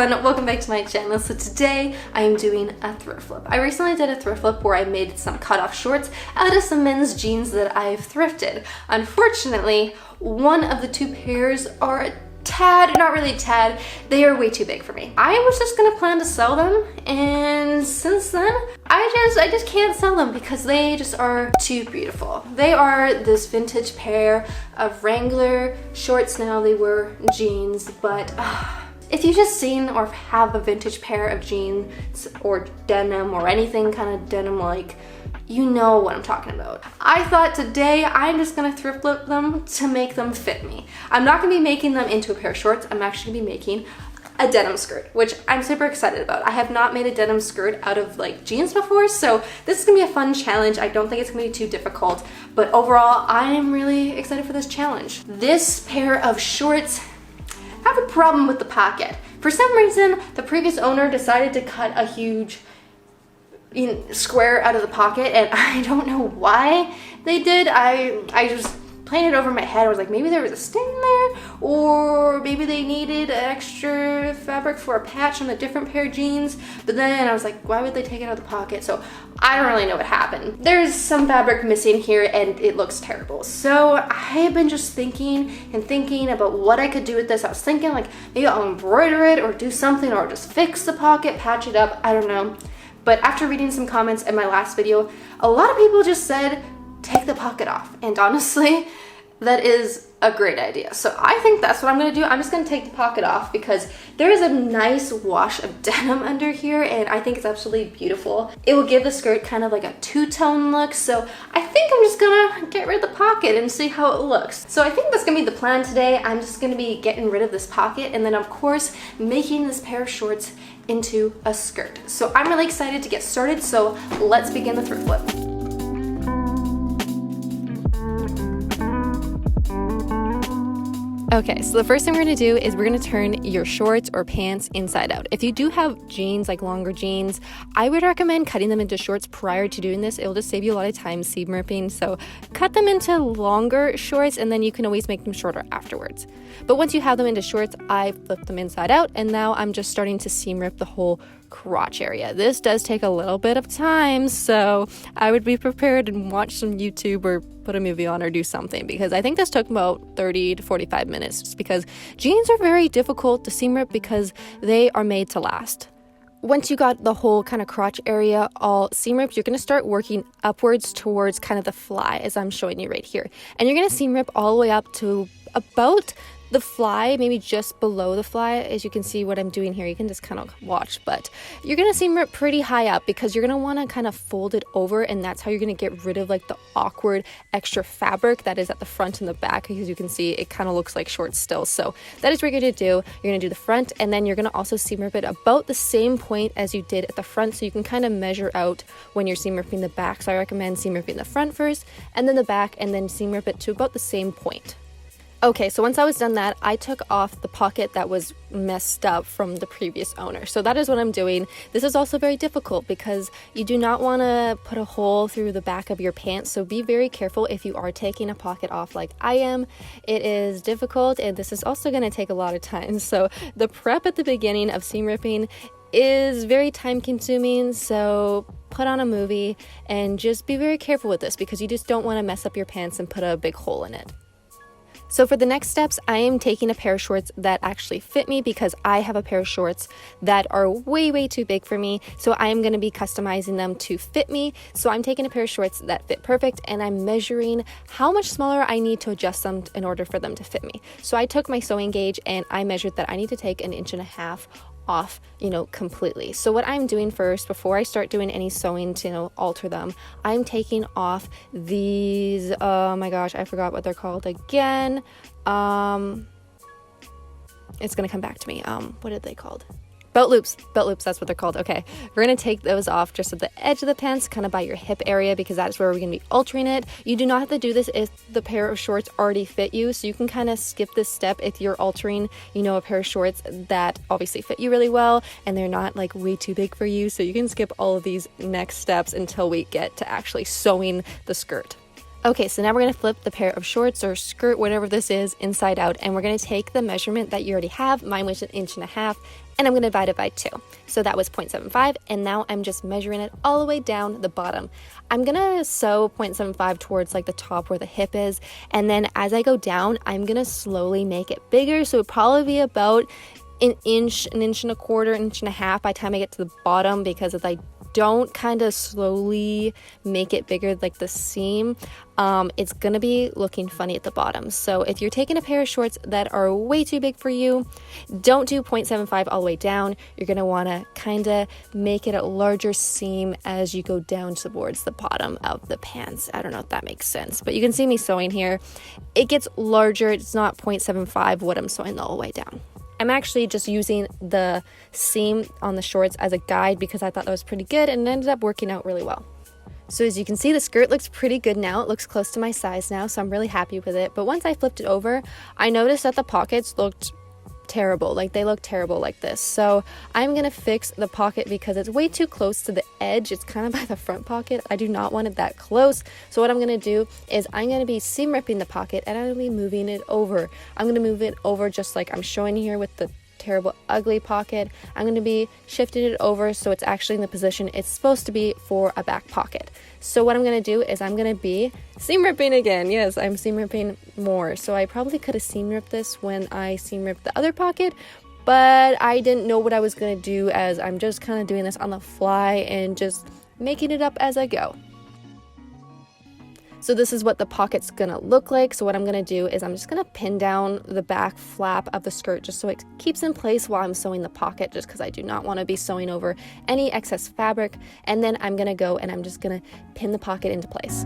everyone, welcome back to my channel. So today I am doing a thrift flip. I recently did a thrift flip where I made some cutoff shorts out of some men's jeans that I've thrifted. Unfortunately, one of the two pairs are a tad, not really tad, they are way too big for me. I was just gonna plan to sell them, and since then I just can't sell them because they just are too beautiful. They are this vintage pair of Wrangler shorts. Now they were jeans, but if you've just seen or have a vintage pair of jeans or denim or anything kind of denim like, you know what I'm talking about. I thought today I'm just gonna thrift flip them to make them fit me. I'm not gonna be making them into a pair of shorts. I'm actually gonna be making a denim skirt, which I'm super excited about. I have not made a denim skirt out of like jeans before, so this is gonna be a fun challenge. I don't think it's gonna be too difficult, but overall, I am really excited for this challenge. This pair of shorts have a problem with the pocket. For some reason, the previous owner decided to cut a huge square out of the pocket, and I don't know why they did. I just playing it over my head. I was like, maybe there was a stain there, or maybe they needed extra fabric for a patch on a different pair of jeans. But then I was like, why would they take it out of the pocket? So I don't really know what happened. There's some fabric missing here and it looks terrible. So I have been just thinking about what I could do with this. I was thinking like, maybe I'll embroider it or do something, or just fix the pocket, patch it up, I don't know. But after reading some comments in my last video, a lot of people just said, take the pocket off. And honestly, that is a great idea. So I think that's what I'm gonna do. I'm just gonna take the pocket off because there is a nice wash of denim under here, and I think it's absolutely beautiful. It will give the skirt kind of like a two-tone look. So I think I'm just gonna get rid of the pocket and see how it looks. So I think that's gonna be the plan today. I'm just gonna be getting rid of this pocket and then of course making this pair of shorts into a skirt. So I'm really excited to get started. So let's begin the thrift flip. Okay, so the first thing we're gonna do is we're gonna turn your shorts or pants inside out. If you do have jeans, like longer jeans, I would recommend cutting them into shorts prior to doing this. It'll just save you a lot of time seam ripping. So cut them into longer shorts and then you can always make them shorter afterwards. But once you have them into shorts, I flipped them inside out and now I'm just starting to seam rip the whole crotch area. This does take a little bit of time, so I would be prepared and watch some YouTube or put a movie on or do something, because I think this took about 30 to 45 minutes just because jeans are very difficult to seam rip because they are made to last. Once you got the whole kind of crotch area all seam ripped, you're going to start working upwards towards kind of the fly as I'm showing you right here. And you're going to seam rip all the way up to about the fly, maybe just below the fly. As you can see what I'm doing here, you can just kind of watch, but you're gonna seam rip pretty high up because you're gonna want to kind of fold it over, and that's how you're gonna get rid of like the awkward extra fabric that is at the front and the back, because you can see it kind of looks like shorts still. So that is what you're gonna do. You're gonna do the front, and then you're gonna also seam rip it about the same point as you did at the front, so you can kind of measure out when you're seam ripping the back. So I recommend seam ripping the front first and then the back, and then seam rip it to about the same point. Okay, so once I was done that, I took off the pocket that was messed up from the previous owner. So that is what I'm doing. This is also very difficult because you do not want to put a hole through the back of your pants. So be very careful if you are taking a pocket off like I am. It is difficult, and this is also going to take a lot of time. So the prep at the beginning of seam ripping is very time consuming. So put on a movie and just be very careful with this because you just don't want to mess up your pants and put a big hole in it. So for the next steps, I am taking a pair of shorts that actually fit me because I have a pair of shorts that are way too big for me. So I am going to be customizing them to fit me. So I'm taking a pair of shorts that fit perfect, and I'm measuring how much smaller I need to adjust them in order for them to fit me. So I took my sewing gauge and I measured that I need to take 1.5 inches off, completely. So what I'm doing first, before I start doing any sewing to, alter them, I'm taking off these, oh my gosh, I forgot what they're called again. It's gonna come back to me. What are they called? Belt loops, that's what they're called. Okay, we're gonna take those off just at the edge of the pants, kind of by your hip area, because that's where we're gonna be altering it. You do not have to do this if the pair of shorts already fit you, so you can kind of skip this step if you're altering, a pair of shorts that obviously fit you really well and they're not like way too big for you. So you can skip all of these next steps until we get to actually sewing the skirt. Okay, so now we're going to flip the pair of shorts or skirt, whatever this is, inside out, and we're going to take the measurement that you already have. Mine was 1.5 inches, and I'm going to divide it by 2. So that was 0.75, and now I'm just measuring it all the way down the bottom. I'm going to sew 0.75 towards like the top where the hip is, and then as I go down, I'm going to slowly make it bigger. So it'd probably be about an inch and a 1.25 inches by the time I get to the bottom, because if I don't kind of slowly make it bigger like the seam, it's gonna be looking funny at the bottom. So if you're taking a pair of shorts that are way too big for you, don't do 0.75 all the way down. You're gonna wanna kind of make it a larger seam as you go down towards the bottom of the pants. I don't know if that makes sense, but you can see me sewing here. It gets larger. It's not 0.75 what I'm sewing all the way down. I'm actually just using the seam on the shorts as a guide because I thought that was pretty good, and it ended up working out really well. So as you can see, the skirt looks pretty good now. It looks close to my size now, so I'm really happy with it. But once I flipped it over, I noticed that the pockets looked terrible. Like, they look terrible like this. So I'm gonna fix the pocket because it's way too close to the edge. It's kind of by the front pocket. I do not want it that close. So what I'm gonna do is I'm gonna be seam ripping the pocket, and I'm gonna be moving it over. I'm gonna move it over just like I'm showing here with the terrible ugly pocket. I'm going to be shifting it over so it's actually in the position it's supposed to be for a back pocket. So what I'm going to do is I'm going to be seam ripping again. Yes, I'm seam ripping more. So I probably could have seam ripped this when I seam ripped the other pocket, but I didn't know what I was going to do, as I'm just kind of doing this on the fly and just making it up as I go. So this is what the pocket's gonna look like. So what I'm gonna do is I'm just gonna pin down the back flap of the skirt just so it keeps in place while I'm sewing the pocket, just because I do not want to be sewing over any excess fabric. And then I'm gonna go and I'm just gonna pin the pocket into place.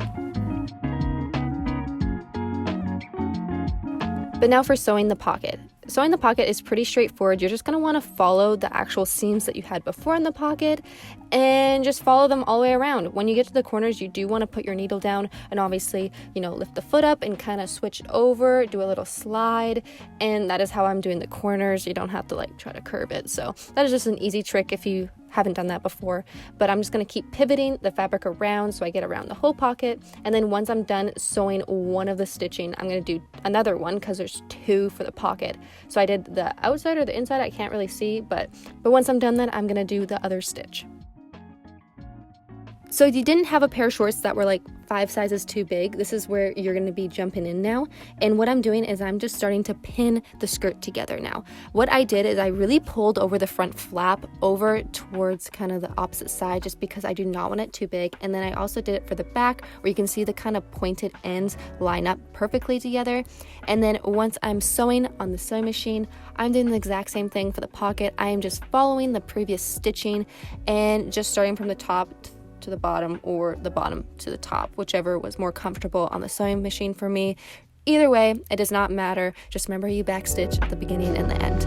But now for sewing the pocket. Sewing the pocket is pretty straightforward. You're just going to want to follow the actual seams that you had before in the pocket and just follow them all the way around. When you get to the corners, you do want to put your needle down and obviously, lift the foot up and kind of switch it over, do a little slide, and that is how I'm doing the corners. You don't have to try to curve it. So that is just an easy trick if you haven't done that before. But I'm just going to keep pivoting the fabric around so I get around the whole pocket, and then once I'm done sewing one of the stitching, I'm going to do another one because there's 2 for the pocket. So I did the outside or the inside, I can't really see, but once I'm done that, I'm going to do the other stitch. So if you didn't have a pair of shorts that were 5 sizes too big, this is where you're going to be jumping in now. And what I'm doing is I'm just starting to pin the skirt together now. What I did is I really pulled over the front flap over towards kind of the opposite side, just because I do not want it too big. And then I also did it for the back, where you can see the kind of pointed ends line up perfectly together. And then once I'm sewing on the sewing machine, I'm doing the exact same thing for the pocket. I am just following the previous stitching and just starting from the top to the bottom, or the bottom to the top, whichever was more comfortable on the sewing machine for me. Either way, it does not matter. Just remember, you backstitch at the beginning and the end.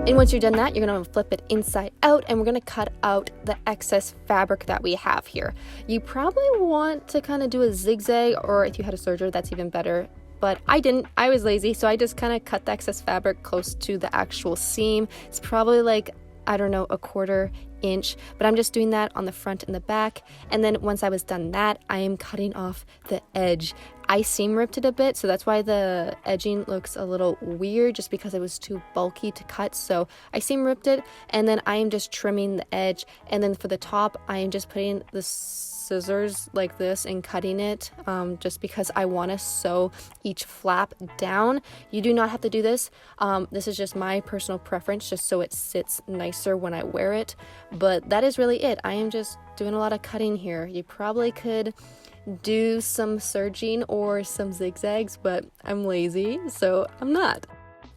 And once you're done that, you're going to flip it inside out, and we're going to cut out the excess fabric that we have here. You probably want to kind of do a zigzag, or if you had a serger, that's even better. But I didn't. I was lazy, so I just kind of cut the excess fabric close to the actual seam. It's probably I don't know, 1/4 inch, but I'm just doing that on the front and the back. And then once I was done that, I am cutting off the edge. I seam ripped it a bit, so that's why the edging looks a little weird, just because it was too bulky to cut. So I seam ripped it, and then I am just trimming the edge. And then for the top, I am just putting the scissors like this and cutting it, just because I want to sew each flap down. You do not have to do this. This is just my personal preference, just so it sits nicer when I wear it. But that is really it. I am just doing a lot of cutting here. You probably could do some serging or some zigzags, but I'm lazy, so I'm not.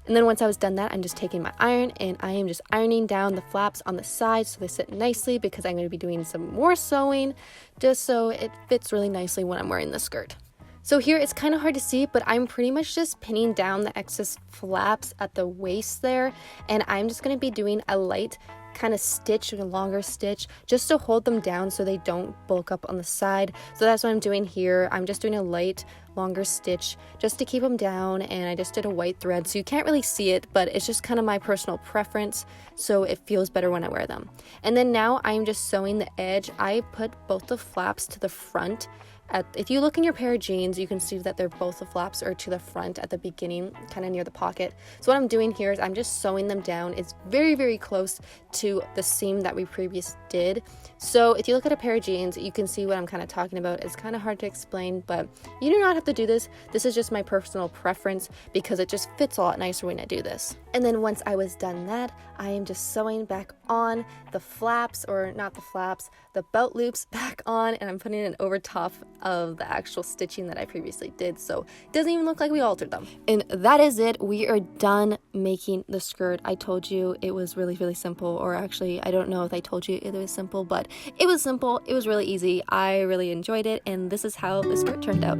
And then once I was done that, I'm just taking my iron and I am just ironing down the flaps on the sides so they sit nicely, because I'm going to be doing some more sewing just so it fits really nicely when I'm wearing the skirt. So here it's kind of hard to see, but I'm pretty much just pinning down the excess flaps at the waist there, and I'm just going to be doing a light kind of stitch, a longer stitch, just to hold them down so they don't bulk up on the side. So that's what I'm doing here. I'm just doing a light longer stitch just to keep them down, and I just did a white thread so you can't really see it, but it's just kind of my personal preference, so it feels better when I wear them. And then now I'm just sewing the edge. I put both the flaps to the front. If you look in your pair of jeans, you can see that they're both the flaps are to the front at the beginning, kind of near the pocket. So what I'm doing here is I'm just sewing them down. It's very, very close to the seam that we previously did. So if you look at a pair of jeans, you can see what I'm kind of talking about. It's kind of hard to explain, but you do not have to do this. This is just my personal preference because it just fits a lot nicer when I do this. And then once I was done that, I am just sewing back on the flaps, or not the flaps, the belt loops back on, and I'm putting it over top of the actual stitching that I previously did, so it doesn't even look like we altered them. And that is it. We are done making the skirt. I told you it was really, really simple, or actually I don't know if I told you it was simple, but it was simple. It was really easy. I really enjoyed it, and this is how the skirt turned out.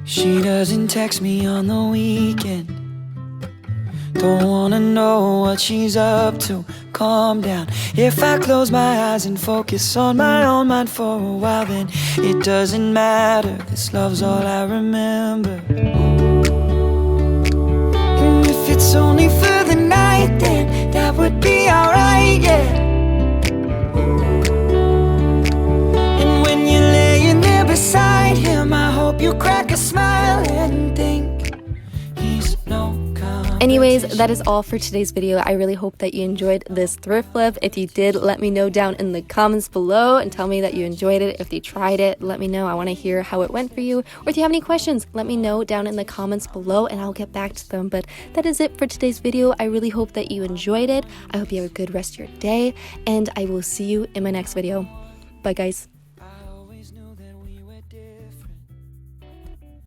She doesn't text me on the weekend. Don't wanna know what she's up to. Calm down. If I close my eyes and focus on my own mind for a while, then it doesn't matter. This love's all I remember. And if it's only for the night, then that would be alright, yeah. And when you're laying there beside him, I hope you crack a smile and think he's no competition. Anyways, that is all for today's video. I really hope that you enjoyed this thrift flip. If you did, let me know down in the comments below and tell me that you enjoyed it. If you tried it, let me know. I want to hear how it went for you. Or if you have any questions, let me know down in the comments below and I'll get back to them. But that is it for today's video. I really hope that you enjoyed it. I hope you have a good rest of your day, and I will see you in my next video. Bye, guys. I always knew that we were different.